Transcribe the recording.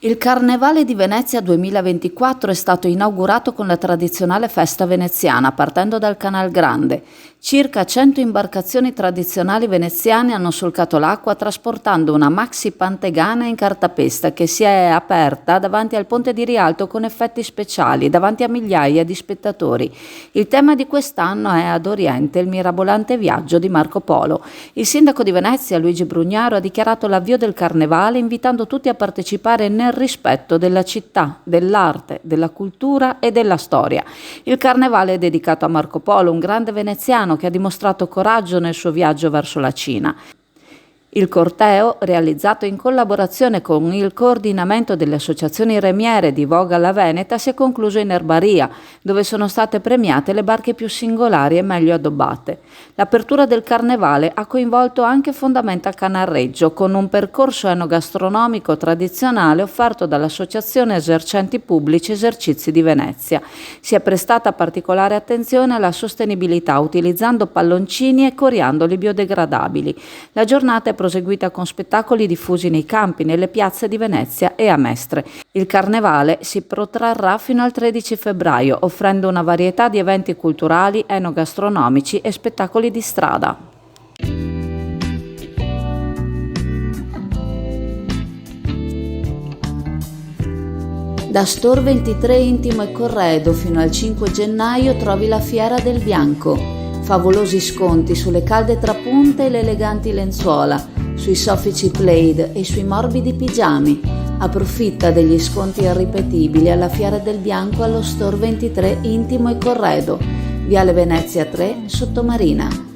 Il Carnevale di Venezia 2024 è stato inaugurato con la tradizionale festa veneziana, partendo dal Canal Grande. Circa 100 imbarcazioni tradizionali veneziane hanno solcato l'acqua trasportando una maxi pantegana in cartapesta che si è aperta davanti al ponte di Rialto con effetti speciali, davanti a migliaia di spettatori. Il tema di quest'anno è Ad Oriente, il mirabolante viaggio di Marco Polo. Il sindaco di Venezia, Luigi Brugnaro, ha dichiarato l'avvio del Carnevale invitando tutti a partecipare nel rispetto della città, dell'arte, della cultura e della storia. Il Carnevale è dedicato a Marco Polo, un grande veneziano che ha dimostrato coraggio nel suo viaggio verso la Cina. Il corteo, realizzato in collaborazione con il coordinamento delle associazioni remiere di Voga alla Veneta, si è concluso in Erbaria, dove sono state premiate le barche più singolari e meglio addobbate. L'apertura del Carnevale ha coinvolto anche Fondamenta Canarreggio, con un percorso enogastronomico tradizionale offerto dall'Associazione Esercenti Pubblici Esercizi di Venezia. Si è prestata particolare attenzione alla sostenibilità utilizzando palloncini e coriandoli biodegradabili. La giornata è proseguita con spettacoli diffusi nei campi, nelle piazze di Venezia e a Mestre. Il Carnevale si protrarrà fino al 13 febbraio, offrendo una varietà di eventi culturali, enogastronomici e spettacoli di strada. Da Store 23 Intimo e Corredo fino al 5 gennaio trovi la Fiera del Bianco. Favolosi sconti sulle calde trapunte e le eleganti lenzuola, sui soffici plaid e sui morbidi pigiami. Approfitta degli sconti irripetibili alla Fiera del Bianco allo Store 23 Intimo e Corredo, Viale Venezia 3, Sottomarina.